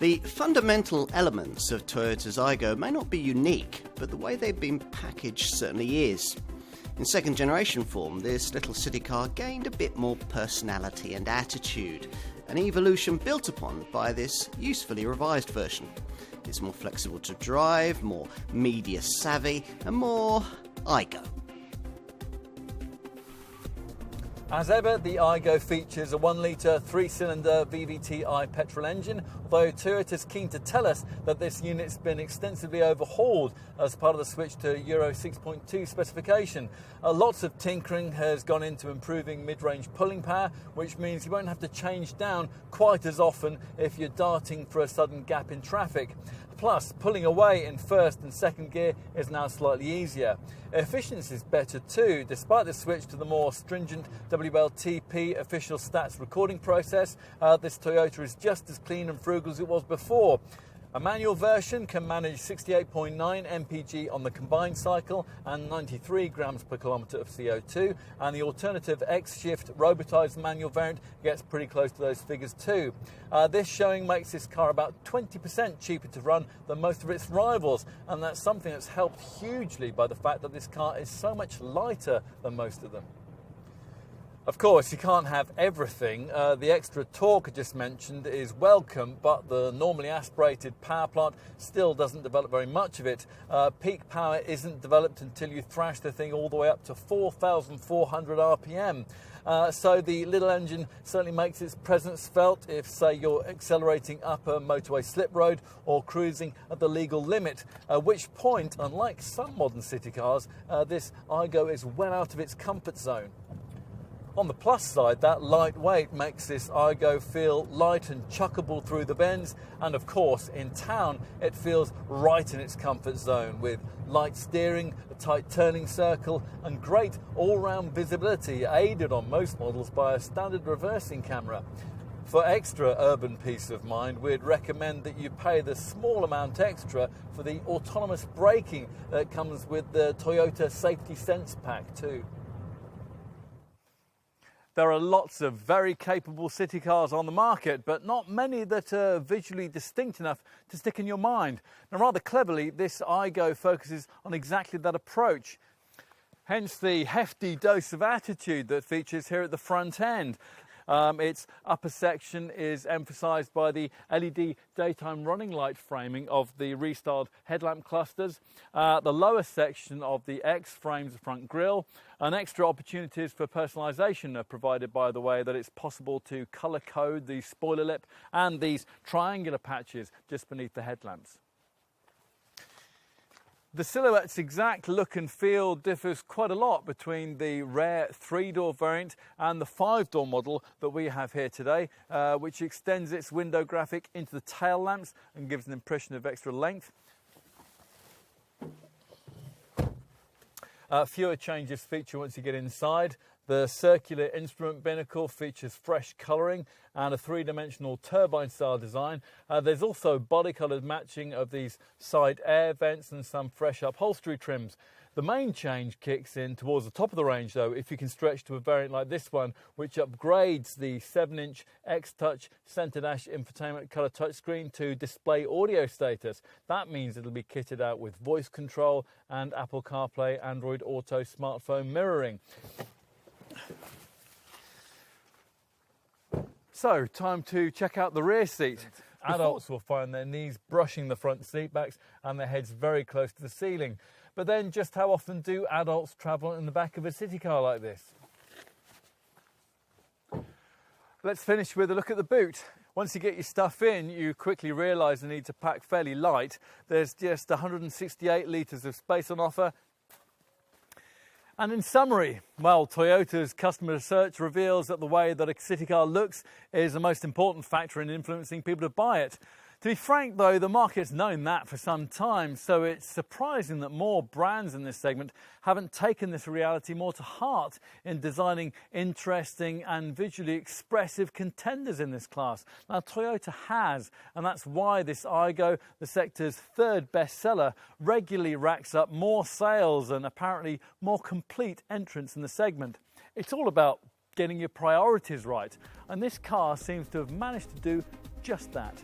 The fundamental elements of Toyota's Aygo may not be unique, but the way they've been packaged certainly is. In second generation form, this little city car gained a bit more personality and attitude, an evolution built upon by this usefully revised version. It's more flexible to drive, more media savvy, and more Aygo. As ever, the Aygo features a 1-litre 3-cylinder VVT-i petrol engine, although Toyota's keen to tell us that this unit's been extensively overhauled as part of the switch to Euro 6.2 specification. Lots of tinkering has gone into improving mid-range pulling power, which means you won't have to change down quite as often if you're darting for a sudden gap in traffic. Plus, pulling away in first and second gear is now slightly easier. Efficiency is better too. Despite the switch to the more stringent WLTP official stats recording process, this Toyota is just as clean and frugal as it was before. A manual version can manage 68.9 mpg on the combined cycle and 93 grams per kilometre of CO2, and the alternative X-Shift robotised manual variant gets pretty close to those figures too. This showing makes this car about 20% cheaper to run than most of its rivals, and that's something that's helped hugely by the fact that this car is so much lighter than most of them. Of course, you can't have everything. The extra torque I just mentioned is welcome, but the normally aspirated power plant still doesn't develop very much of it. Peak power isn't developed until you thrash the thing all the way up to 4,400 RPM. So the little engine certainly makes its presence felt if, say, you're accelerating up a motorway slip road or cruising at the legal limit, at which point, unlike some modern city cars, this Aygo is well out of its comfort zone. On the plus side, that lightweight makes this Aygo feel light and chuckable through the bends, and of course in town it feels right in its comfort zone with light steering, a tight turning circle and great all-round visibility aided on most models by a standard reversing camera. For extra urban peace of mind, we'd recommend that you pay the small amount extra for the autonomous braking that comes with the Toyota Safety Sense Pack too. There are lots of very capable city cars on the market, but not many that are visually distinct enough to stick in your mind. Now, rather cleverly, this Aygo focuses on exactly that approach. Hence the hefty dose of attitude that features here at the front end. Its upper section is emphasised by the LED daytime running light framing of the restyled headlamp clusters, the lower section of the X frames the front grille, and extra opportunities for personalisation are provided by the way that it's possible to colour code the spoiler lip and these triangular patches just beneath the headlamps. The silhouette's exact look and feel differs quite a lot between the rare 3-door variant and the 5-door model that we have here today, which extends its window graphic into the tail lamps and gives an impression of extra length. Fewer changes feature once you get inside. The circular instrument binnacle features fresh colouring and a 3-dimensional turbine-style design. There's also body-coloured matching of these side air vents and some fresh upholstery trims. The main change kicks in towards the top of the range, though, if you can stretch to a variant like this one, which upgrades the 7-inch X-Touch centre dash infotainment colour touchscreen to display audio status. That means it'll be kitted out with voice control and Apple CarPlay, Android Auto smartphone mirroring. So, time to check out the rear seat. Adults will find their knees brushing the front seat backs and their heads very close to the ceiling. But then, just how often do adults travel in the back of a city car like this? Let's finish with a look at the boot. Once you get your stuff in, you quickly realise the need to pack fairly light. There's just 168 litres of space on offer. And in summary, well, Toyota's customer research reveals that the way that a city car looks is the most important factor in influencing people to buy it. To be frank, though, the market's known that for some time, so it's surprising that more brands in this segment haven't taken this reality more to heart in designing interesting and visually expressive contenders in this class. Now, Toyota has, and that's why this Aygo, the sector's 3rd bestseller, regularly racks up more sales and apparently more complete entrants in the segment. It's all about getting your priorities right, and this car seems to have managed to do just that.